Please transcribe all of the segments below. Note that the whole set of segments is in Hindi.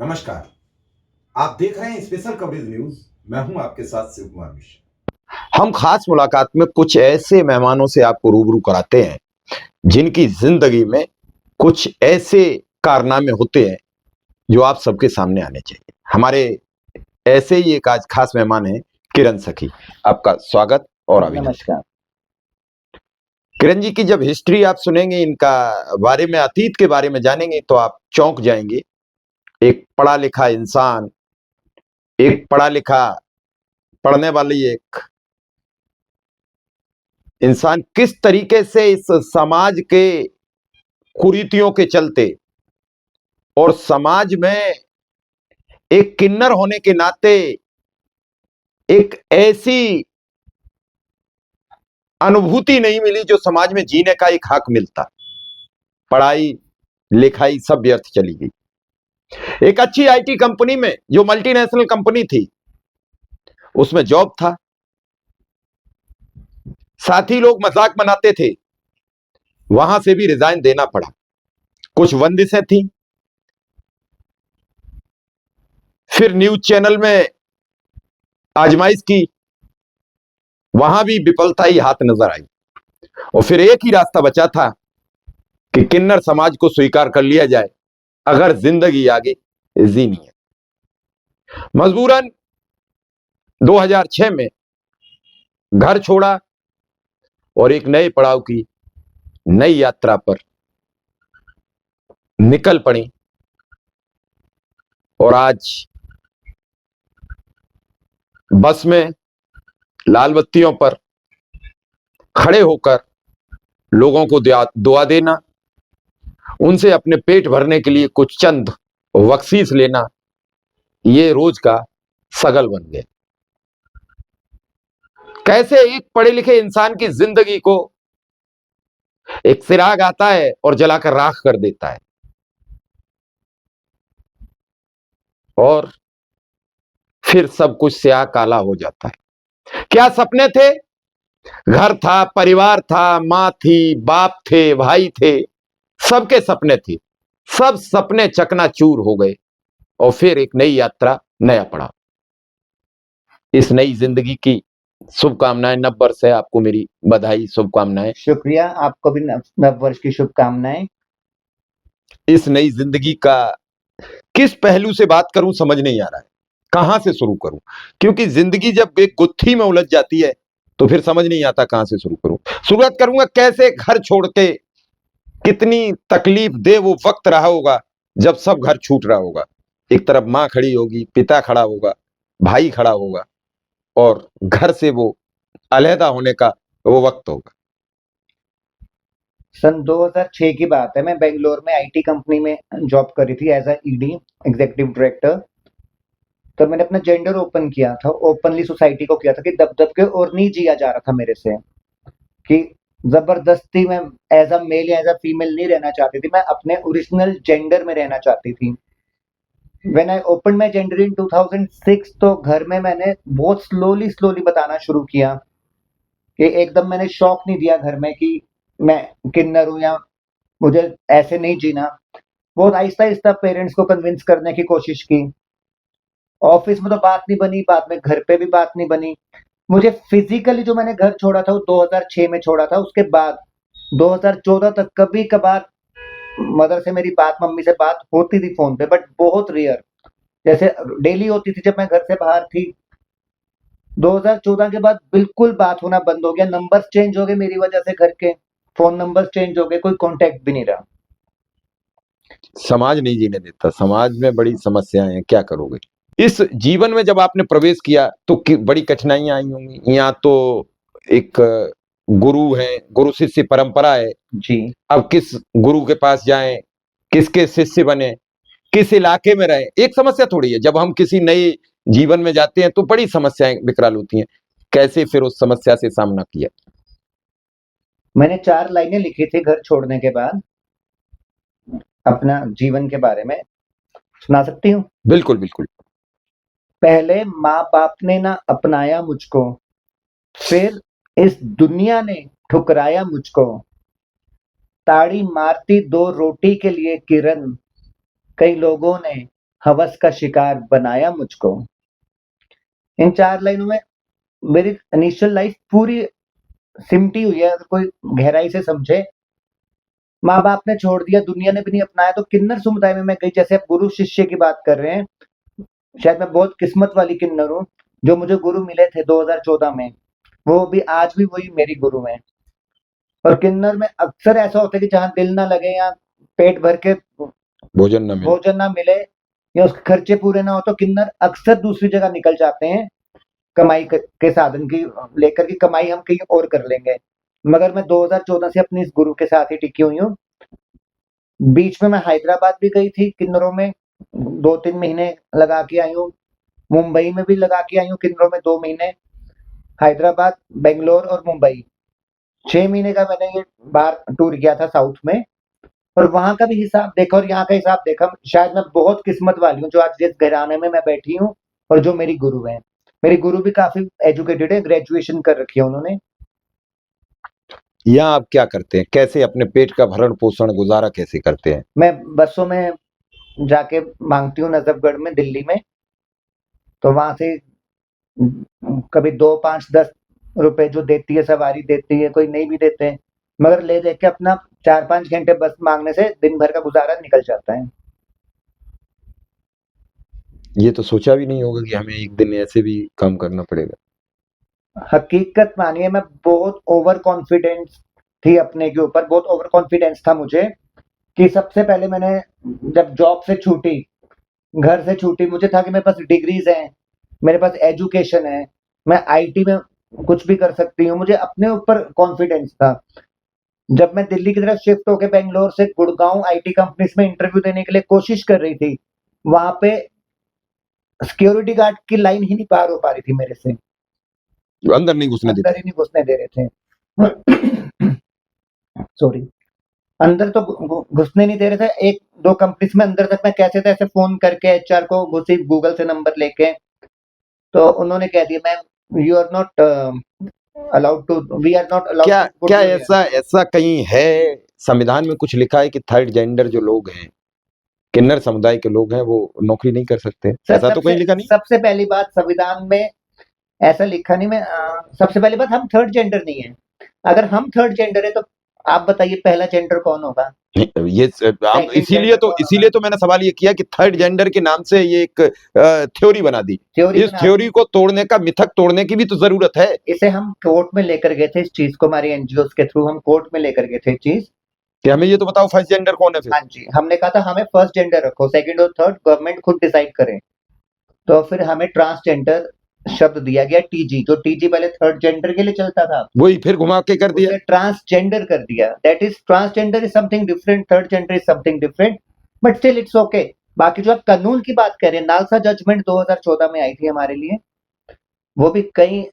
नमस्कार। आप देख रहे हैं स्पेशल कवरेज न्यूज। मैं हूं आपके साथ शिव कुमार मिश्रा। हम खास मुलाकात में कुछ ऐसे मेहमानों से आपको रूबरू कराते हैं जिनकी जिंदगी में कुछ ऐसे कारनामे होते हैं जो आप सबके सामने आने चाहिए। हमारे ऐसे ही एक आज खास मेहमान हैं किरण सखी। आपका स्वागत और अभिनंदन। नमस्कार। किरण जी की जब हिस्ट्री आप सुनेंगे, इनका बारे में, अतीत के बारे में जानेंगे तो आप चौंक जाएंगे। एक पढ़ा लिखा इंसान, एक पढ़ा लिखा पढ़ने वाली एक इंसान किस तरीके से इस समाज के कुरीतियों के चलते और समाज में एक किन्नर होने के नाते एक ऐसी अनुभूति नहीं मिली जो समाज में जीने का एक हक मिलता। पढ़ाई लिखाई सब व्यर्थ चली गई। एक अच्छी आईटी कंपनी में, जो मल्टीनेशनल कंपनी थी, उसमें जॉब था। साथी लोग मजाक बनाते थे, वहां से भी रिजाइन देना पड़ा। कुछ बंदिशें थी। फिर न्यूज चैनल में आजमाइश की, वहां भी विफलता ही हाथ नजर आई। और फिर एक ही रास्ता बचा था कि किन्नर समाज को स्वीकार कर लिया जाए अगर जिंदगी आगे जीनी है। मजबूरन 2006 में घर छोड़ा और एक नए पड़ाव की नई यात्रा पर निकल पड़ी। और आज बस में लाल बत्तियों पर खड़े होकर लोगों को दुआ देना, उनसे अपने पेट भरने के लिए कुछ चंद बख्शीश लेना, ये रोज का सगल बन गया। कैसे एक पढ़े लिखे इंसान की जिंदगी को एक चिराग आता है और जलाकर राख कर देता है, और फिर सब कुछ स्याह काला हो जाता है। क्या सपने थे? घर था, परिवार था, मां थी, बाप थे, भाई थे, सबके सपने थे। सब सपने चकनाचूर हो गए और फिर एक नई यात्रा, नया पड़ाव। इस नई जिंदगी की शुभकामनाएं। नव वर्ष है, आपको मेरी बधाई, शुभकामनाएं। शुक्रिया, आपको भी नव वर्ष की शुभकामनाएं। इस नई जिंदगी का किस पहलू से बात करूं समझ नहीं आ रहा है, कहां से शुरू करूं, क्योंकि जिंदगी जब एक गुत्थी में उलझ जाती है तो फिर समझ नहीं आता कहां से शुरू करूं। शुरुआत करूंगा कैसे घर छोड़ के, कितनी तकलीफ दे वो वक्त रहा होगा जब सब घर छूट रहा होगा। एक तरफ मां खड़ी होगी, पिता खड़ा होगा, भाई खड़ा होगा, और घर से वो अलहदा होने का वो वक्त होगा। सन 2006 की बात है। मैं बेंगलोर में आईटी कंपनी में जॉब करी थी as a ED executive director. तो मैंने अपना जेंडर ओपन किया था, ओपनली सोसाइटी को किया था कि दब दब के और नहीं जिया जा रहा था मेरे से, कि जबरदस्ती में एज अ मेल या एज अ फीमेल नहीं रहना चाहती थी। मैं अपने ओरिजिनल जेंडर में रहना चाहती थी। When I open my gender in 2006, तो घर में मैंने बहुत स्लोली बताना शुरू किया कि एकदम मैंने शौक नहीं दिया घर में कि मैं किन्नर हूँ या मुझे ऐसे नहीं जीना। बहुत आहिस्ता-आहिस्ता पेरेंट्स को कन्विंस करने की कोशिश की। ऑफिस में तो बात नहीं बनी, बाद में घर पे भी बात नहीं बनी। मुझे फिजिकली जो मैंने घर छोड़ा था वो 2006 में छोड़ा था। उसके बाद 2014 तक कभी-कभार मदर से मेरी बात, मम्मी से बात होती थी फ़ोन पे, बट बहुत रेयर। जैसे डेली होती थी जब मैं घर से बाहर थी। 2014 के बाद बिल्कुल बात होना बंद हो गया। नंबर्स चेंज हो गए मेरी वजह से, घर के फ़ोन नंबर्स चेंज हो गए, कोई कॉन्टैक्ट भी नहीं रहा। समाज नहीं जीने देता, समाज में बड़ी समस्याएं हैं, क्या करोगे। इस जीवन में जब आपने प्रवेश किया तो बड़ी कठिनाइयां आई होंगी। यहाँ तो एक गुरु है, गुरु शिष्य परंपरा है। जी। अब किस गुरु के पास जाएं, किसके शिष्य बने, किस इलाके में रहे, एक समस्या थोड़ी है। जब हम किसी नए जीवन में जाते हैं तो बड़ी समस्याएं विकराल होती हैं। कैसे फिर उस समस्या से सामना किया? मैंने 4 लाइनें लिखी थी घर छोड़ने के बाद, अपना जीवन के बारे में। सुना सकती हूँ? बिल्कुल बिल्कुल। पहले माँ-बाप ने ना अपनाया मुझको, फिर इस दुनिया ने ठुकराया मुझको। ताड़ी मारती 2 रोटी के लिए किरण, कई लोगों ने हवस का शिकार बनाया मुझको। इन 4 लाइनों में मेरी इनिशियल लाइफ पूरी सिमटी हुई है, अगर कोई गहराई से समझे। माँ-बाप ने छोड़ दिया, दुनिया ने भी नहीं अपनाया, तो किन्नर समुदाय में मैं गई। जैसे आप गुरु शिष्य की बात कर रहे हैं, शायद मैं बहुत किस्मत वाली किन्नर हूँ, जो मुझे गुरु मिले थे 2014 में, वो भी आज भी वही मेरी गुरु हैं। और किन्नर में अक्सर ऐसा होता है कि जहाँ दिल ना लगे या पेट भर के भोजन न मिले। भोजन ना मिले या उसके खर्चे पूरे ना हो, तो किन्नर अक्सर दूसरी जगह निकल जाते हैं, कमाई के साधन की लेकर की कमाई हम कहीं और कर लेंगे। मगर मैं 2014 से अपनी इस गुरु के साथ ही टिकी हुई हूँ। बीच में मैं हैदराबाद भी गई थी किन्नरों में, 2-3 महीने लगा के आई हूँ। मुंबई में भी लगा के आई हूँ किन्नरों में 2 महीने। हैदराबाद, बेंगलोर और मुंबई 6 महीने का मैंने ये बाहर टूर किया था साउथ में। और वहाँ का भी हिसाब देखा और यहाँ का हिसाब देखा, शायद मैं बहुत किस्मत वाली हूँ जो आज जिस घराने में मैं बैठी हूँ और जो मेरी गुरु हैं। मेरी गुरु भी काफ़ी एजुकेटेड है, ग्रेजुएशन कर रखी है उन्होंने। यहाँ आप क्या करते हैं? कैसे अपने पेट का भरण-पोषण, गुज़ारा कैसे करते हैं? मैं बसों में जाके माँगती हूँ नजफ़गढ़ में, दिल्ली में, तो वहाँ से कभी 2, 5, 10 रुपए जो देती है सवारी देती है, कोई नहीं भी देते हैं, मगर ले दे के अपना 4-5 घंटे बस माँगने से दिन भर का गुज़ारा निकल जाता है। ये तो सोचा भी नहीं होगा कि हमें एक दिन ऐसे भी काम करना पड़ेगा। हकीकत मानिए, मैं बहुत ओवर कॉन्फिडेंस थी अपने के ऊपर, बहुत ओवर कॉन्फिडेंस था मुझे कि सबसे पहले मैंने जब जॉब से छूटी, घर से छूटी, मुझे था कि मेरे पास डिग्रीज़ हैं, मेरे पास एजुकेशन है, मैं आईटी में कुछ भी कर सकती हूँ, मुझे अपने ऊपर कॉन्फिडेंस था। जब मैं दिल्ली की तरफ शिफ्ट होके बैंगलोर से गुड़गाँव आईटी कंपनीज़ में इंटरव्यू देने के लिए कोशिश कर रही थी, वहाँ पे सिक्योरिटी गार्ड की लाइन ही नहीं पार हो पा रही थी मेरे से। अंदर नहीं घुसने अंदर देते। ही नहीं घुसने दे रहे थे। सॉरी, अंदर तो घुसने नहीं दे रहे थे। 1-2 कंपनीज़ में अंदर तक मैं कैसे-तैसे फ़ोन करके एचआर को घुसी गूगल से नंबर लेके, तो उन्होंने कह दिया, ma'am you are not allowed to we are not allowed क्या टू पुट क्या यू हियर। ऐसा ऐसा कहीं है, संविधान में कुछ लिखा है कि थर्ड जेंडर जो लोग हैं, किन्नर समुदाय के लोग हैं, वो नौकरी नहीं कर सकते? सर, ऐसा तो कहीं लिखा नहीं? सबसे पहली बात, संविधान में ऐसा लिखा नहीं। सबसे पहली बात, हम थर्ड जेंडर नहीं है। अगर हम थर्ड जेंडर है तो आप बताइए पहला जेंडर कौन होगा? नहीं, ये हम सेकंड जेंडर कौन होगा? इसीलिए तो मैंने सवाल ये किया कि थर्ड जेंडर के नाम से ये एक थ्योरी बना दी। थ्योरी इस बना थ्योरी को तोड़ने का, मिथक तोड़ने की भी तो जरूरत है। इसे हम कोर्ट में लेकर गए थे, इस चीज़ को हमारी एनजीओज़ के थ्रू हम कोर्ट में लेकर गए थे चीज़। कि हमें ये तो बताओ फर्स्ट जेंडर कौन है फिर? हाँ जी, हमने कहा था हमें फर्स्ट जेंडर रखो, सेकंड और थर्ड गवर्नमेंट खुद डिसाइड करे। तो फिर हमें ट्रांसजेंडर शब्द दिया गया, टीजी, जो टीजी पहले थर्ड जेंडर के लिए चलता था, वही फिर घुमा के कर दिया। उसे ट्रांसजेंडर कर दिया। That is, transgender is something different, third gender is something different, but still it's okay. बाकी जो आप कानून की बात कर रहे हैं, नालसा जजमेंट 2014 में आई थी हमारे लिए, वो भी कई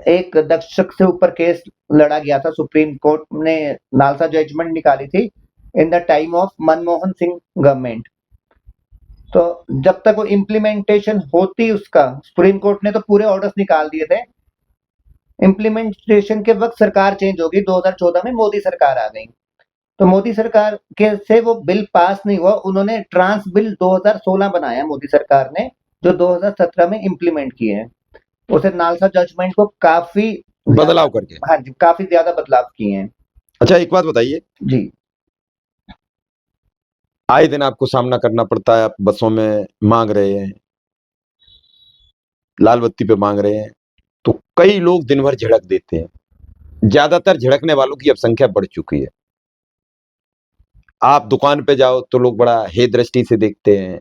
1 दशक से ऊपर केस लड़ा गया था, सुप्रीम कोर्ट ने नालसा जजमेंट निकाली थी in the time of Manmohan Singh government. तो जब तक वो इम्प्लीमेंटेशन होती उसका, सुप्रीम कोर्ट ने तो पूरे ऑर्डर्स निकाल दिए थे, इम्प्लीमेंटेशन के वक्त सरकार चेंज होगी, 2014 में मोदी सरकार आ गई। तो मोदी सरकार के से वो बिल पास नहीं हुआ, उन्होंने ट्रांस बिल 2016 बनाया मोदी सरकार ने, जो 2017 में इम्प्लीमेंट किए हैं। उसे नालसा जजमेंट को काफी बदलाव करके। हाँ जी, काफी ज्यादा बदलाव किए हैं। अच्छा, एक बात बताइए, जी, आए दिन आपको सामना करना पड़ता है, आप बसों में मांग रहे हैं, लाल बत्ती पे मांग रहे हैं, तो कई लोग दिन भर झिड़क देते हैं। ज्यादातर झिड़कने वालों की अब संख्या बढ़ चुकी है। आप दुकान पे जाओ तो लोग बड़ा हे दृष्टि से देखते हैं।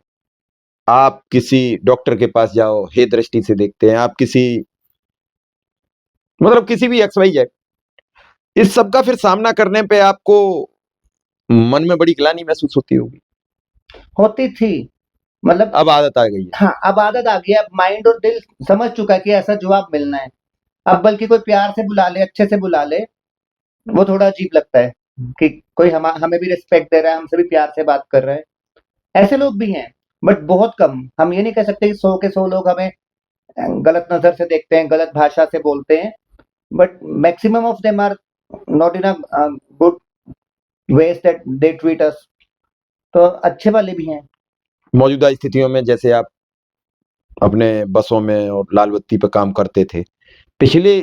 आप किसी डॉक्टर के पास जाओ, हे दृष्टि से देखते हैं। आप किसी, मतलब किसी भी एक्स वाई जेड, इस सब का फिर सामना करने पे आपको मन में बड़ी ग्लानि महसूस होती होगी। होती थी, मतलब अब आदत आ गई है। हाँ, अब आदत आ गई है, अब माइंड और दिल समझ चुका है कि ऐसा जवाब मिलना है। अब बल्कि कोई प्यार से बुला ले, अच्छे से बुला ले, वो थोड़ा अजीब लगता है कि कोई हमें भी रिस्पेक्ट दे रहा है, हमसे भी प्यार से बात कर रहा है। ऐसे लोग भी हैं, बट बहुत कम। हम ये नहीं कह सकते कि 100 के 100 लोग हमें गलत नजर से देखते हैं, गलत भाषा से बोलते हैं, but maximum of them are not in a good ways that they treat us. तो अच्छे वाले भी हैं। मौजूदा स्थितियों में जैसे आप अपने बसों में और लाल बत्ती पे काम करते थे, पिछले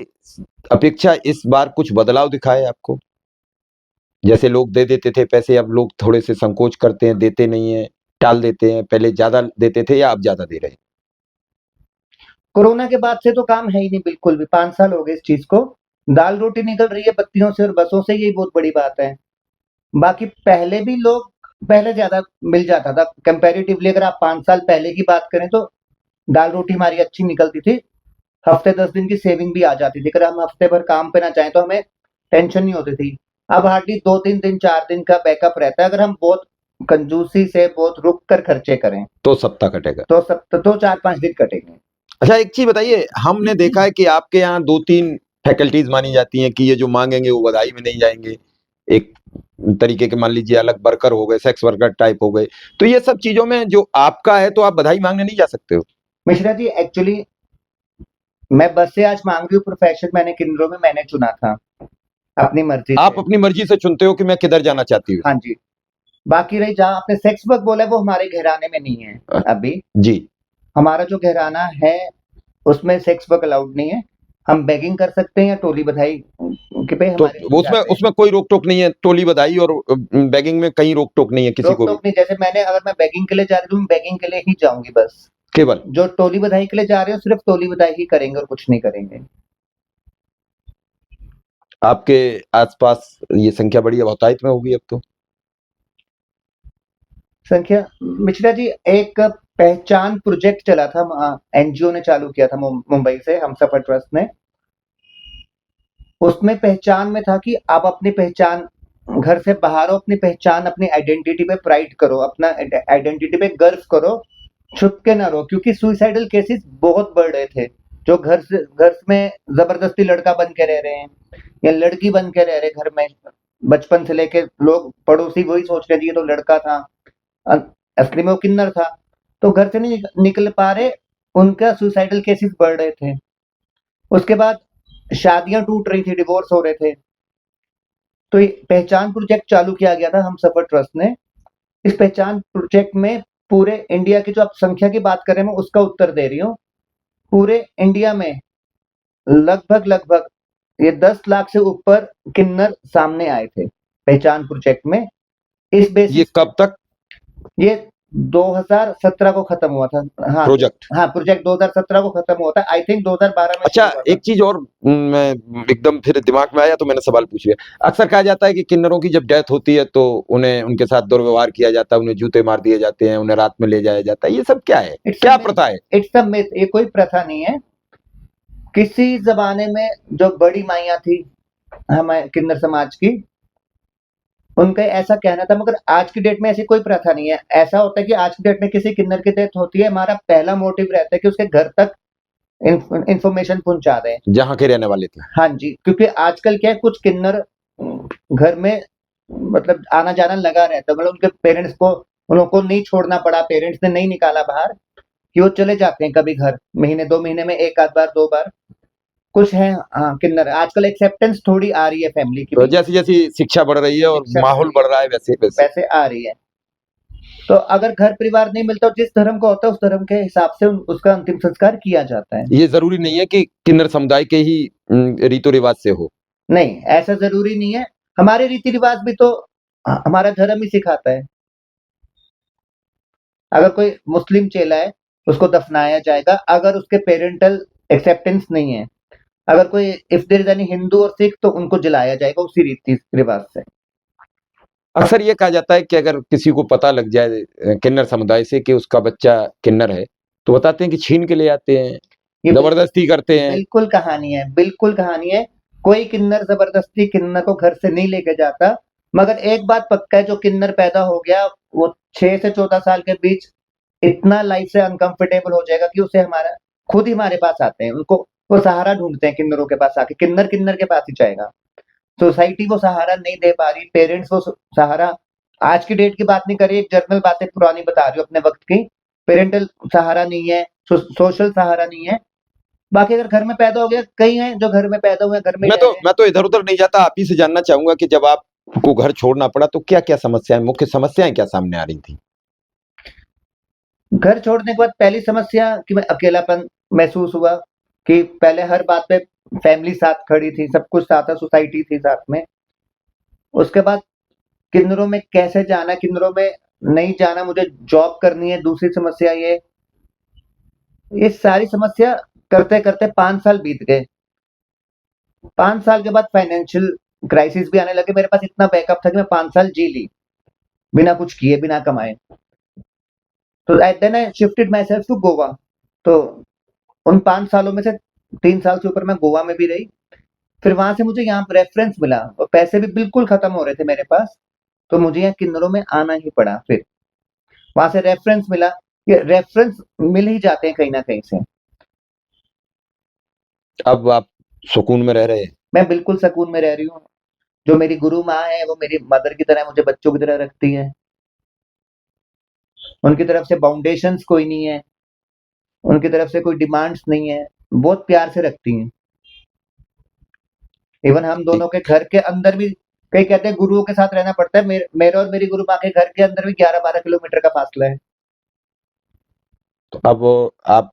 अपेक्षा इस बार कुछ बदलाव दिखाए आपको? जैसे लोग दे देते थे पैसे, अब लोग थोड़े से संकोच करते हैं, देते नहीं हैं, टाल देते हैं, पहले ज़्यादा देते थे या अब ज़्यादा दे रहे हैं? कोरोना के बाद से तो काम है ही नहीं बिल्कुल भी, 5 साल हो गए इस चीज़ को। दाल-रोटी निकल रही है बत्तियों से और बसों से, यही बहुत बड़ी बात है। बाकी पहले भी लोग पहले ज़्यादा मिल जाता था कंपैरेटिवली, अगर आप 5 साल पहले की बात करें तो दाल-रोटी हमारी अच्छी निकलती थी। हफ्ते 10 दिन की सेविंग भी आ जाती थी। अगर हम हफ्ते भर काम पे ना जाएँ तो हमें टेंशन नहीं होती थी। अब हार्डली 2-3 दिन, 4 दिन का बैकअप रहता है। अगर हम बहुत कंजूसी से, बहुत रुक कर खर्चे करें, तो सप्ताह कटेगा। तो 4-5 दिन कटेंगे। अच्छा, एक चीज़ बताइए, हमने देखा है कि आपके यहाँ 2-3 फैकल्टीज़ मानी जाती हैं कि ये जो माँगेंगे वो बधाई में नहीं जाएँगे। एक तरीके के मान लीजिए अलग वर्कर हो गए, सेक्स वर्कर टाइप हो गए। तो ये सब चीज़ों में जो आपका है तो आप बधाई माँगने नहीं जा सकते हो? मिश्रा जी, एक्चुअली मैं बस से आज माँग रही हूँ, प्रोफ़ेशन मैंने किन्नरों में मैंने चुना था, अपनी मर्ज़ी आप से। अपनी मर्ज़ी से चुनते हो कि मैं किधर जाना चाहती हूँ। हाँ जी। बाकी रही जहाँ आपने सेक्स वर्क बोला है, वो हमारे घराने में नहीं है अभी। जी। हमारा जो घराना है, उसमें सेक्स वर्क अलाउड नहीं है। हम बेगिंग कर सकते हैं या टोली बधाई के पे तो हमारे लोग उसमें जाते हैं। उसमें कोई रोक-टोक नहीं है, टोली बधाई और बेगिंग में कहीं रोक-टोक नहीं है किसी को भी? रोक-टोक नहीं, जैसे अगर मैं बेगिंग के लिए जा रही हूँ, मैं बेगिंग के लिए ही जाऊँगी बस। केवल? जो टोली बधाई के लिए जा रहे हो, सिर्फ़ टोली बधाई ही करेंगे और कुछ नहीं करेंगे। आपके आस-पास ये संख्या बड़ी बहुतायत में होगी अब तो? संख्या मिश्रा जी, एक पहचान प्रोजेक्ट चला था, एनजीओ ने चालू किया था मुंबई से, हमसफर ट्रस्ट ने। उसमें पहचान में था कि आप अपनी पहचान, घर से बाहर हो, अपनी पहचान, अपनी आइडेंटिटी पे प्राइड करो, अपना आइडेंटिटी पे गर्व करो, छुप के ना रहो, क्योंकि सुसाइडल केसेस बहुत बढ़ रहे थे। जो घर में जबरदस्ती लड़का बन के रह रहे हैं या लड़की बन के रह रहे घर में, बचपन से लेके लोग पड़ोसी वही सोच रहे थे ये तो लड़का था, असली में वो किन्नर था। तो घर से नहीं निकल पा रहे, उनका सुसाइडल केसेस बढ़ रहे थे। उसके बाद शादियां टूट रही थी, डिवोर्स हो रहे थे। तो ये पहचान प्रोजेक्ट चालू किया गया था हमसफर ट्रस्ट ने। इस पहचान प्रोजेक्ट में पूरे इंडिया की, जो आप संख्या की बात कर रहे हैं, मैं उसका उत्तर दे रही हूँ। पूरे इंडिया में लगभग ये 10 लाख से ऊपर किन्नर सामने आए थे पहचान प्रोजेक्ट में। इस ये बेसिस कब तक ये 2017 को खत्म हुआ था। हाँ, प्रोजेक्ट? हाँ, प्रोजेक्ट 2017 को खत्म हुआ था। आई थिंक 2012 में अच्छा, शुरू हुआ था। एक चीज़ और मैं एकदम फिर दिमाग में आया तो मैंने सवाल पूछ लिया। अक्सर कहा जाता है कि किन्नरों की जब डेथ होती है तो उन्हें उनके साथ दुर्व्यवहार किया जाता है, उन्हें जूते मार दिए जाते हैं, उन्हें रात में ले जाया जाता है। ये सब क्या है? इट्स क्या अ प्रथा है? इट्स अ मिथ, ये कोई प्रथा नहीं है। किसी ज़माने में जो बड़ी माइयाँ थी हमारे किन्नर समाज की, उनका ऐसा कहना था, मगर आज की डेट में ऐसी कोई प्रथा नहीं है। ऐसा होता है कि आज की डेट में किसी किन्नर की डेथ होती है, हमारा पहला मोटिव रहता है कि उसके घर तक इन्फॉर्मेशन पहुँचा दें। जहाँ के रहने वाले थे। हाँ जी, क्योंकि आजकल क्या है, कुछ किन्नर घर में मतलब आना-जाना लगा रहता है। मतलब उनके पेरेंट्स को, उन लोगों को नहीं छोड़ना पड़ा, पेरेंट्स ने नहीं निकाला बाहर, कि वो चले जाते हैं कभी घर, महीने 2 महीने में 1 आध बार, 2 बार। कुछ हैं हाँ, किन्नर। आजकल एक्सेप्टेंस थोड़ी आ रही है फैमिली की तो भी, जैसी-जैसी शिक्षा बढ़ रही है और शिक्षा बढ़ माहौल रही बढ़ रहा है वैसे-वैसे। वैसे आ रही है। तो अगर घर परिवार नहीं मिलता, जिस धर्म का होता है, उस धर्म के हिसाब से उसका अंतिम संस्कार किया जाता है। ये ज़रूरी नहीं है कि किन्नर समुदाय के ही रीति-रिवाज से हो। नहीं, ऐसा ज़रूरी नहीं है। हमारे रीति-रिवाज भी तो हमारा धर्म ही सिखाता है। अगर कोई मुस्लिम चेला है, उसको दफनाया जाएगा, अगर उसके पेरेंटल एक्सेप्टेंस नहीं है। अगर कोई, if there is any Hindu और सिख, तो उनको जलाया जाएगा उसी रीति-रिवाज से। अक्सर ये कहा जाता है कि अगर किसी को पता लग जाए किन्नर समुदाय से कि उसका बच्चा किन्नर है, तो बताते हैं कि छीन के ले आते हैं, ये ज़बरदस्ती करते हैं। बिल्कुल कहानी है, बिल्कुल कहानी है। कोई किन्नर ज़बरदस्ती किन्नर को घर से नहीं लेके जाता। मगर एक बात पक्का है, जो किन्नर पैदा हो गया, वो 6 से 14 साल के बीच इतना लाइफ से अनकंफर्टेबल हो जाएगा कि उसे हमारा खुद ही हमारे पास आते हैं। उनको वो सहारा ढूँढते हैं किन्नरों के पास आके, किन्नर के पास ही जाएगा। सोसाइटी वो सहारा नहीं दे पा रही, पेरेंट्स वो सहारा, आज की डेट की बात नहीं कर रही, एक जनरल बातें पुरानी बता रही हूँ अपने वक़्त की। पेरेंटल सहारा नहीं है, सोशल सहारा नहीं है। बाकी अगर घर में पैदा हो गया, कई हैं जो घर में पैदा हुए हैं, घर में ही मैं रह तो रहे हैं। मैं तो इधर-उधर नहीं जाता, आप ही से जानना चाहूँगा कि जब आपको घर छोड़ना पड़ा तो क्या-क्या समस्याएँ, मुख्य समस्याएँ क्या सामने आ रही थी? घर छोड़ने के बाद पहली समस्या कि मैं अकेलापन महसूस हुआ कि पहले हर बात पे फैमिली साथ खड़ी थी, सब कुछ साथ था, सोसाइटी थी साथ में। उसके बाद किन्नरों में कैसे जाना, किन्नरों में नहीं जाना, मुझे जॉब करनी है, दूसरी समस्या ये सारी समस्या करते-करते 5 साल बीत गए। 5 साल के बाद फाइनेंशियल क्राइसिस भी आने लगे। मेरे पास इतना बैकअप था कि मैं 5 साल जी ली, बिना कुछ किए, बिना कमाए। तो then I shifted myself to Goa. तो उन 5 सालों में से 3 साल से ऊपर मैं गोवा में भी रही। फिर वहां से मुझे यहाँ रेफरेंस मिला और पैसे भी बिल्कुल खत्म हो रहे थे मेरे पास, तो मुझे यहाँ किन्नरों में आना ही पड़ा। फिर वहां से रेफरेंस मिला। ये रेफरेंस मिल ही जाते हैं कहीं ना कहीं से। अब आप सुकून में रह रहे हैं? मैं बिल्कुल सुकून में रह रही हूँ। जो मेरी गुरु माँ है वो मेरी मदर की तरह मुझे बच्चों की तरह रखती है। उनकी तरफ से बाउंडेशंस कोई नहीं है, उनकी तरफ से कोई डिमांड्स नहीं है, बहुत प्यार से रखती हैं। इवन हम दोनों के घर के अंदर भी कई कहते हैं गुरुओं के साथ रहना पड़ता है। मेरे और मेरी गुरु माँ के घर के अंदर भी 11-12 किलोमीटर का फासला है। तो अब आप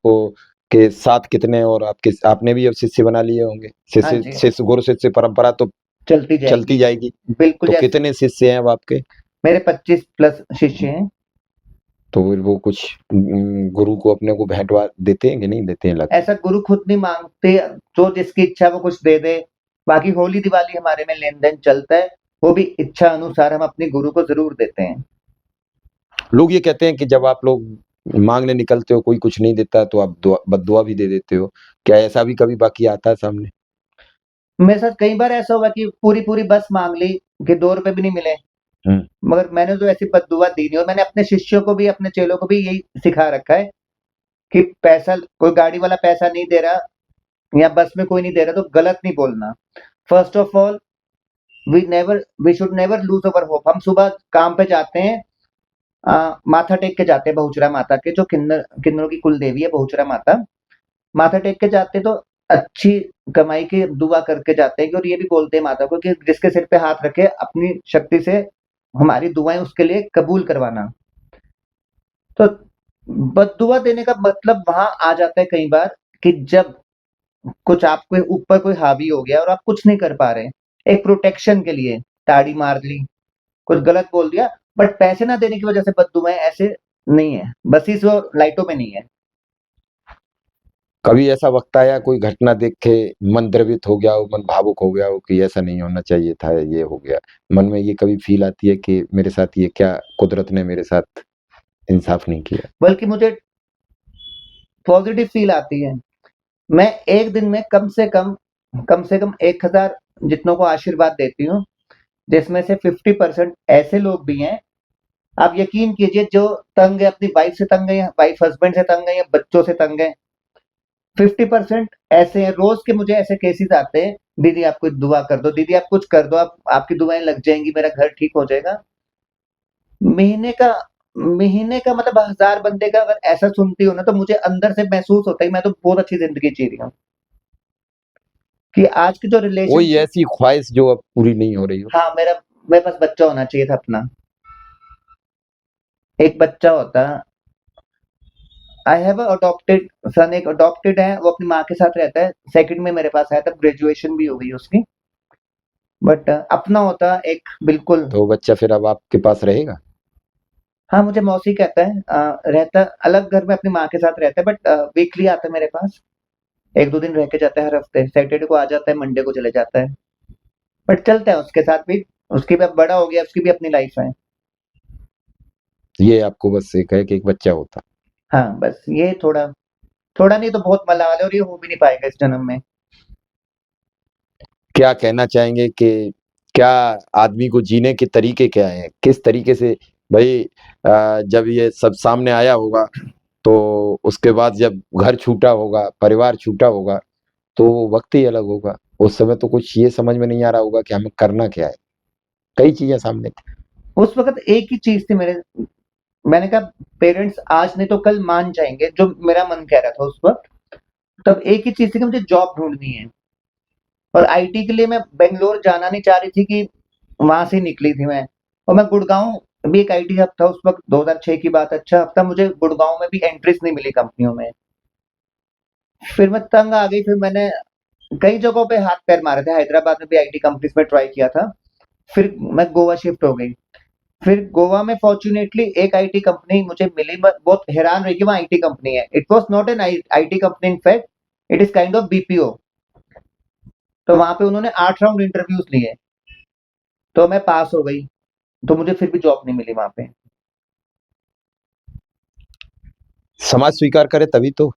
के साथ कितने, और आपके आपने भी अब शिष्य बना लिए होंगे? हाँ शिष्य जी, शिष्य गुरु शिष्य परंपरा तो चलती जाएगी। चलती जाएगी। बिल्कुल, तो जैसे कितने शिष्य हैं अब आपके? मेरे 25 प्लस शिष्य हैं। तो फिर वो कुछ गुरु को अपने को भेंटवा देते हैं कि नहीं देते हैं लगता? ऐसा गुरु खुद नहीं मांगते, जो जिसकी इच्छा है वो कुछ दे दे। बाकी होली दिवाली हमारे में लेन-देन चलता है, वो भी इच्छा अनुसार हम अपने गुरु को ज़रूर देते हैं। लोग ये कहते हैं कि जब आप लोग मांगने निकलते हो, कोई कुछ नहीं देता, तो आप बददुआ भी दे देते हो। क्या ऐसा भी कभी बाकी आता है सामने? मेरे साथ कई बार ऐसा हुआ कि पूरी-पूरी बस माँग ली कि ₹2 भी नहीं मिले, हम्म। मगर मैंने तो ऐसी बद्दुआ दी नहीं। और मैंने अपने शिष्यों को भी, अपने चेलों को भी यही सिखा रखा है कि पैसा कोई गाड़ी वाला पैसा नहीं दे रहा या बस में कोई नहीं दे रहा तो गलत नहीं बोलना। First of all we should never lose our hope. हम सुबह काम पे जाते हैं, माथा टेक के जाते हैं बहुचरा माता के, जो किन्नरों की कुल देवी है बहुचरा माता। माथा टेक के जाते हैं तो अच्छी कमाई की दुआ करके जाते हैं, और ये भी बोलते हैं माता को कि जिसके सिर पे हाथ रखे अपनी शक्ति से हमारी दुआएं उसके लिए कबूल करवाना। तो बद्दुआ देने का मतलब वहां आ जाता है कई बार कि जब कुछ आपके ऊपर कोई हावी हो गया और आप कुछ नहीं कर पा रहे, एक प्रोटेक्शन के लिए ताड़ी मार ली, कुछ गलत बोल दिया, बट पैसे ना देने की वजह से बद्दुआएं ऐसे नहीं है, बसीस और लाइटों में नहीं है। कभी ऐसा वक्त आया कोई घटना देख के मन द्रवित हो गया हो, मन भावुक हो गया हो कि ऐसा नहीं होना चाहिए था, ये हो गया? मन में ये कभी फील आती है कि मेरे साथ ये क्या, कुदरत ने मेरे साथ इंसाफ नहीं किया? बल्कि मुझे पॉजिटिव फील आती है। मैं एक दिन में कम से कम 1000 जितनों को आशीर्वाद देती हूँ, जिसमें से 50% ऐसे लोग भी हैं, आप यकीन कीजिए, जो तंग है, अपनी वाइफ से तंग है, या वाइफ हस्बैंड से तंग है, या बच्चों से तंग है। 50% ऐसे हैं। रोज के मुझे ऐसे केसेस आते हैं, दीदी आप कुछ दुआ कर दो, दीदी आप कुछ कर दो, आप आपकी दुआएं लग जाएंगी, मेरा घर ठीक हो जाएगा। महीने का महीने का मतलब 1000 बंदे का अगर ऐसा सुनती हूँ ना, तो मुझे अंदर से महसूस होता है कि मैं तो बहुत अच्छी जिंदगी जी रही हूँ। कि आज की जो कोई रिलेशनशिप। ऐसी ख्वाहिश जो अब पूरी नहीं हो रही हो? हाँ, मेरे पास बच्चा होना चाहिए था अपना। एक बच्चा होता। आई हैव अडॉप्टेड सन। एक अडॉप्टेड है, वो अपनी माँ के साथ रहता है। सेकंड में मेरे पास आया था, ग्रेजुएशन भी हो गई उसकी। बट अपना होता एक बिल्कुल। तो वो बच्चा फिर अब आपके पास रहेगा? हाँ, मुझे मौसी कहता है। रहता अलग घर में अपनी माँ के साथ रहता है, बट वीकली आता है मेरे पास। 1-2 दिन रह के जाता है हर हफ्ते। सैटरडे को आ जाता है, मंडे को चले जाता है। बट चलता है उसके साथ भी। उसकी भी अब बड़ा हो गया, उसकी भी अपनी लाइफ है। ये आपको बस एक है कि एक बच्चा होता। हाँ, बस ये थोड़ा थोड़ा नहीं तो बहुत मलाल है, और ये हो भी नहीं पाएगा इस जन्म में। क्या कहना चाहेंगे कि क्या आदमी को जीने के तरीके क्या हैं? किस तरीके से भाई जब ये सब सामने आया होगा, तो उसके बाद जब घर छूटा होगा, परिवार छूटा होगा, तो वो वक्त ही अलग होगा। उस समय तो कुछ ये समझ में नहीं आ रहा होगा कि हमें करना क्या है। कई चीजें सामने थी। उस वक़्त एक ही चीज़ थी मेरे। मैंने कहा पेरेंट्स आज नहीं तो कल मान जाएँगे, जो मेरा मन कह रहा था उस वक़्त। तब एक ही चीज़ थी कि मुझे जॉब ढूँढनी है। और आईटी के लिए मैं बैंगलोर जाना नहीं चाह रही थी, कि वहाँ से ही निकली थी मैं। और मैं गुड़गाँव अभी एक आईटी हब था उस वक्त 2006 की बात, अच्छा हब था, मुझे गुड़गांव में भी एंट्रीज नहीं मिली कंपनियों में। फिर मैं तंग आ गई, फिर मैंने कई जगहों पे हाथ पैर मारे थे, हैदराबाद में भी आईटी कंपनीज में ट्राई किया था। फिर मैं गोवा शिफ्ट हो गई। फिर गोवा में फॉर्चुनेटली एक आईटी कंपनी मुझे मिली, मैं बहुत हैरान रही कि वहाँ आईटी कंपनी है। It was not an IT company, in fact it is kind of BPO. तो वहां पे उन्होंने 8 राउंड इंटरव्यूज लिए, तो मैं पास हो गई, तो मुझे फिर भी जॉब नहीं मिली वहां पे। समाज स्वीकार करे तभी तो।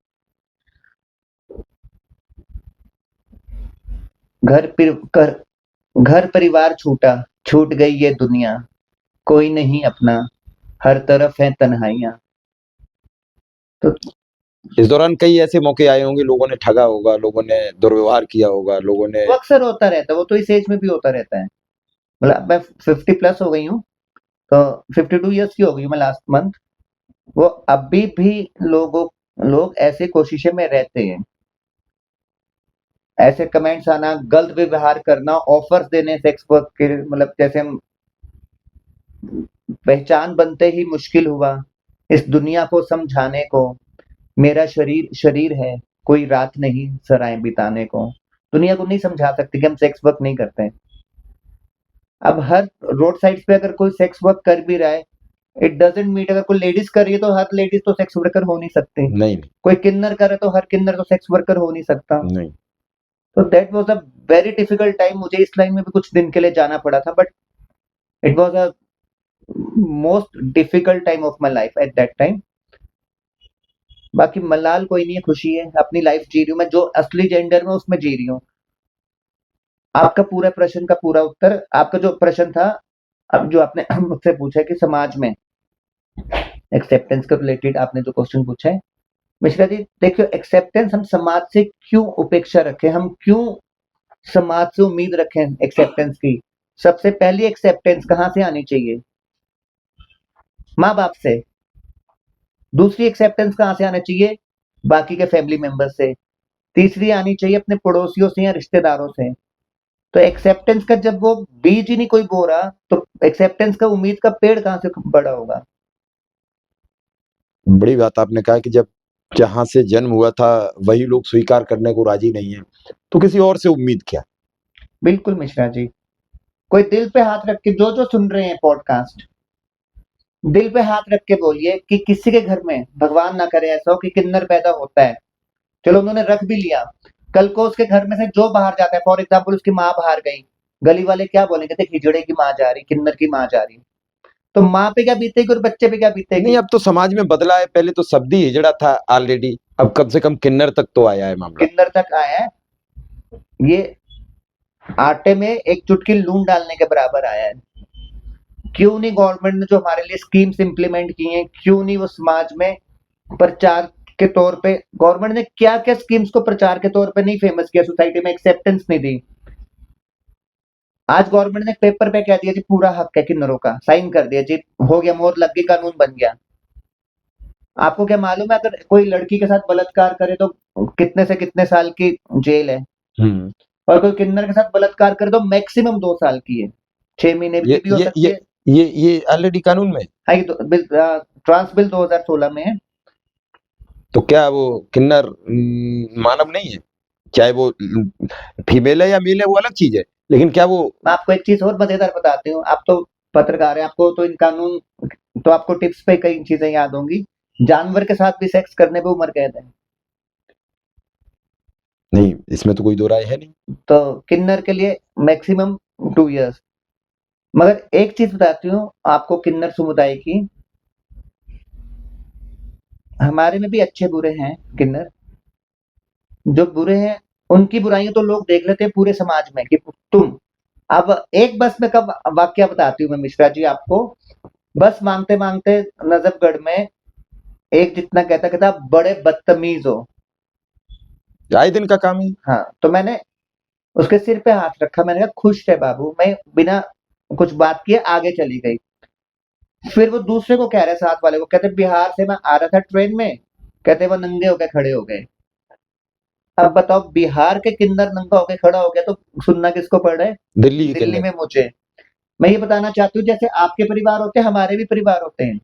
घर फिर कर घर परिवार छूटा, छूट गई ये दुनिया, कोई नहीं अपना, हर तरफ है तन्हाइयां। तो इस दौरान कई ऐसे मौके आए होंगे, लोगों ने ठगा होगा, लोगों ने दुर्व्यवहार किया होगा, लोगों ने। वो अक्सर होता रहता है, वो तो इस एज में भी होता रहता है। मतलब मैं 50 प्लस हो गई हूँ, तो 52 ईयर्स की हो गई हूँ मैं लास्ट मंथ। वो अभी भी लोग ऐसे कोशिशें में रहते हैं, ऐसे कमेंट्स आना, गलत व्यवहार करना, ऑफर्स देने सेक्स वर्क के, मतलब जैसे हम पहचान बनते ही मुश्किल हुआ इस दुनिया को समझाने को, मेरा शरीर शरीर है, कोई रात नहीं सराय बिताने को। दुनिया को नहीं समझा सकते कि हम सेक्स वर्क नहीं करते हैं। अब हर रोड साइड पे अगर कोई सेक्स वर्क कर भी रहा है, इट डजंट मीन अगर कोई लेडीज कर रही है तो हर लेडीज तो सेक्स वर्कर हो नहीं सकती। नहीं नहीं कोई किन्नर कर रहा है तो हर किन्नर तो सेक्स वर्कर हो नहीं सकता। नहीं। तो that was a very difficult time, मुझे इस लाइन में भी कुछ दिन के लिए जाना पड़ा था, but it was a most difficult time of my life at that time. बाकी मलाल कोई नहीं है, खुशी है, अपनी लाइफ जी रही हूँ मैं, जो असली जेंडर में उसमें जी रही हूँ। आपका पूरा प्रश्न का पूरा उत्तर, आपका जो प्रश्न था, अब जो आपने मुझसे पूछा है कि समाज में एक्सेप्टेंस के रिलेटेड आपने जो क्वेश्चन पूछा है, मिश्रा जी देखियो, एक्सेप्टेंस हम समाज से क्यों उपेक्षा रखें, हम क्यों समाज से उम्मीद रखें एक्सेप्टेंस की। सबसे पहली एक्सेप्टेंस कहाँ से आनी चाहिए? माँ बाप से। दूसरी एक्सेप्टेंस कहाँ से आना चाहिए? बाकी के फैमिली मेंबर से। तीसरी आनी चाहिए अपने पड़ोसियों से या रिश्तेदारों से। तो एक्सेप्टेंस का जब वो बीज ही नहीं कोई बो रहा, तो एक्सेप्टेंस का उम्मीद का पेड़ कहाँ से बड़ा होगा? बड़ी बात आपने कहा कि जब जहां से जन्म हुआ था वही लोग स्वीकार करने को राजी नहीं है, तो किसी और से उम्मीद क्या। बिल्कुल मिश्रा जी, कोई दिल पे हाथ रख के, जो जो सुन रहे हैं पॉडकास्ट, दिल पे हाथ रख के बोलिए कि किसी के घर में भगवान ना करे ऐसा हो कि किन्नर पैदा होता है, चलो उन्होंने रख भी लिया, कल को उसके घर में से जो बाहर जाता है, फॉर एग्जाम्पल उसकी माँ बाहर गई, गली वाले क्या बोलेंगे, देख हिजड़े की माँ जा रही, किन्नर की माँ जा रही। तो माँ पे क्या बीतेगी और बच्चे पे क्या नहीं, बीतेगी? अब तो समाज में बदला है, पहले तो शब्द ही हिजड़ा था ऑलरेडी, अब कम से कम किन्नर तक तो आया है मामला। किन्नर तक आया है, ये आटे में एक चुटकी लून डालने के बराबर आया है। क्यों नहीं गवर्नमेंट ने जो हमारे लिए स्कीम्स इंप्लीमेंट की हैं, क्यों नहीं वो समाज में प्रचार के तौर पे, गवर्नमेंट ने क्या क्या स्कीम्स को प्रचार के तौर पे नहीं फेमस किया, सोसाइटी में एक्सेप्टेंस नहीं दी। आज गवर्नमेंट ने पेपर पे कह दिया जी पूरा हक है किन्नरों का, साइन कर दिया जी, हो गया, मोहर लग गई, कानून बन गया। आपको क्या मालूम है अगर कोई लड़की के साथ बलात्कार करे तो कितने से कितने साल की जेल है, हम्म। और कोई किन्नर के साथ बलात्कार करे तो मैक्सिमम 2 साल की है, 6 महीने की ये भी हो ये सकती ये है। ये ऑलरेडी कानून में है। हाँ, ये ट्रांस बिल 2016 में है। तो क्या वो किन्नर मानव नहीं है, चाहे वो फीमेल है या मेल है वो अलग चीज है, लेकिन क्या वो। मैं आपको एक चीज और मजेदार बताती हूँ, आप तो पत्रकार हैं, आपको तो इन कानून, तो आपको टिप्स पे कई चीजें याद होंगी। जानवर के साथ भी सेक्स करने पे उम्र कैद है। नहीं, इसमें तो कोई दो राय है नहीं। तो किन्नर के लिए मैक्सिमम 2 इयर्स। मगर एक चीज बताती हूँ आपको किन्नर समुदाय की, हमारे में भी अच्छे बुरे हैं किन्नर। जो बुरे हैं उनकी बुराइयां तो लोग देख लेते हैं पूरे समाज में कि तुम, अब एक बस में कब वाक्य बताती हूँ मैं मिश्रा जी आपको। बस मांगते मांगते नजफगढ़ में एक जितना कहता कहता "आप बड़े बदतमीज हो"। आए दिन का काम ही। हाँ, तो मैंने उसके सिर पे हाथ रखा, मैंने कहा खुश है बाबू, मैं बिना कुछ बात किए आगे चली गई। फिर वो दूसरे को कह रहे साथ वाले को, कहते बिहार से मैं आ रहा था ट्रेन में, कहते वो नंगे होके खड़े हो गए। अब बताओ बिहार के किन्नर नंगा होके खड़ा हो गया तो सुनना किसको पड़ रहा है? दिल्ली के दिल्ली किन्नर। में मुझे। मैं ये बताना चाहती हूँ जैसे आपके परिवार होते हैं, हमारे भी परिवार होते हैं।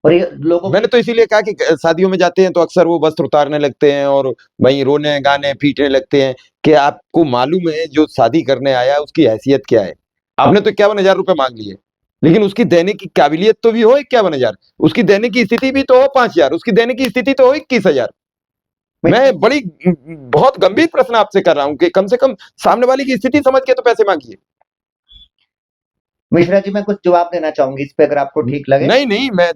और ये लोगों मैंने तो इसीलिए कहा कि शादियों में जाते हैं तो अक्सर वो वस्त्र उतारने लगते हैं और वहीं रोने गाने पीटने लगते हैं कि आपको मालूम है जो शादी करने आया है उसकी हैसियत क्या है। आपने तो 51,000 रुपए मांग लिए, लेकिन उसकी देने की काबिलियत तो भी हो 51,000, उसकी देने की स्थिति भी तो हो 5,000, उसकी देने की स्थिति तो हो 21,000। मैं बड़ी बहुत गंभीर प्रश्न आपसे कर रहा हूं कि कम से कम सामने वाले की स्थिति समझ के तो पैसे मांगिए। मिश्रा जी, मैं कुछ जवाब देना चाहूंगी इस पे, अगर आपको ठीक लगे। नहीं नहीं, मैं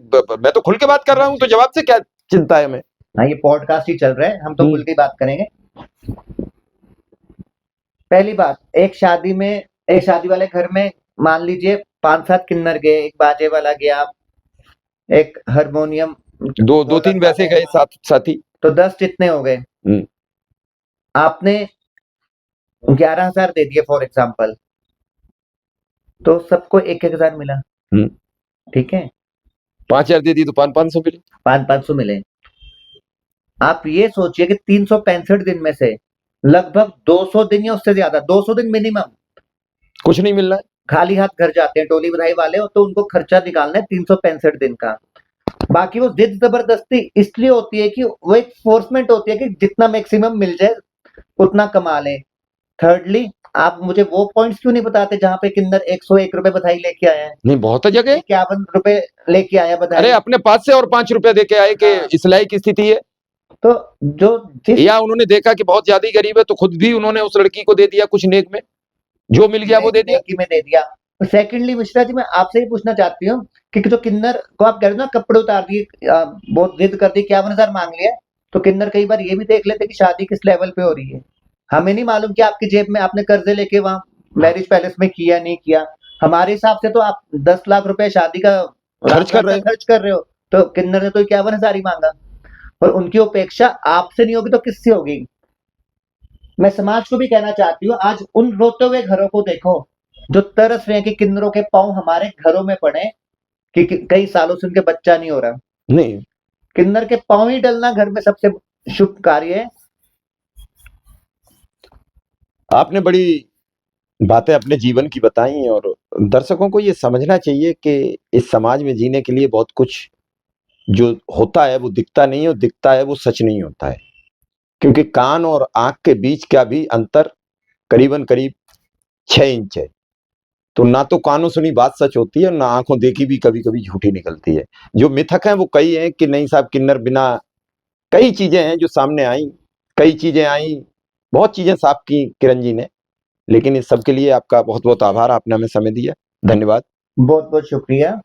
तो खुल के बात कर रहा हूं, तो जवाब से क्या चिंता है हमें। हाँ, ये पॉडकास्ट ही चल रहा है, हम तो खुल के बात करेंगे। पहली बात, एक शादी वाले घर में मान लीजिए 5-7 किन्नर गए, एक बाजे वाला गया, एक हारमोनियम, दो तीन वैसे गए साथी, तो 10 जितने हो गए। आपने 11,000 दे दिए फॉर एग्जाम्पल, तो सबको 1,000 मिला, ठीक है। 5,000 दे दी तो 500 मिले, 500 मिले। आप ये सोचिए कि 365 दिन में से लगभग 200 दिन या उससे ज्यादा, 200 दिन मिनिमम कुछ नहीं मिल रहा है, खाली हाथ घर जाते हैं। टोली बधाई वाले हो तो उनको खर्चा निकालना है 365 दिन का। बाकी वो जिद जबरदस्ती इसलिए होती है कि वो एक फोर्समेंट होती है कि जितना मैक्सिमम मिल जाए उतना कमा ले। थर्डली, आप मुझे वो पॉइंट्स क्यों नहीं बताते जहां पे किन्नर 101 रुपए बधाई लेके आए हैं, नहीं बहुत जगह 51 रुपए लेके आया बधाई। अरे अपने पास से और 5 रुपए दे के आए कि इस लायक स्थिति है, तो जो या उन्होंने देखा कि बहुत ज्यादा ही गरीब है तो खुद भी उन्होंने उस लड़की को दे दिया कुछ नेक में, जो मिल गया वो दे दिया। नेकी में दे दिया। सेकेंडली मिश्रा जी, मैं आपसे ही पूछना चाहती हूँ कि जो किन्नर को आप कह रहे हो ना कपड़े उतार दिए, बहुत जिद कर दी, 51,000 मांग लिया, तो किन्नर कई बार ये भी देख लेते कि शादी किस लेवल पे हो रही है। हमें नहीं मालूम कि आपकी जेब में आपने कर्जे लेके वहां मैरिज पैलेस में किया नहीं किया। हमारे हिसाब से तो आप 10 लाख रुपए शादी का खर्च कर रहे हो, तो किन्नर ने तो 51,000 ही मांगा। और उनकी अपेक्षा आपसे नहीं होगी तो किससे होगी। मैं समाज को भी कहना चाहती हूँ, आज उन रोते हुए घरों को देखो जो तरस रहे हैं कि किन्नरों के पांव हमारे घरों में पड़े, कि कई सालों से उनके बच्चा नहीं हो रहा। नहीं, किन्नर के पांव ही डलना घर में सबसे शुभ कार्य है। आपने बड़ी बातें अपने जीवन की बताई और दर्शकों को ये समझना चाहिए कि इस समाज में जीने के लिए बहुत कुछ जो होता है वो दिखता नहीं है, और दिखता है वो सच नहीं होता है, क्योंकि कान और आंख के बीच का भी अंतर करीबन करीब 6 इंच है। तो ना तो कानों सुनी बात सच होती है, ना आंखों देखी भी कभी कभी झूठी निकलती है। जो मिथक हैं वो कई हैं कि नहीं साहब किन्नर बिना, कई चीजें हैं जो सामने आई, कई चीजें आई, बहुत चीजें साफ की किरण जी ने, लेकिन इस सब के लिए आपका बहुत बहुत आभार, आपने हमें समय दिया, धन्यवाद। बहुत बहुत शुक्रिया।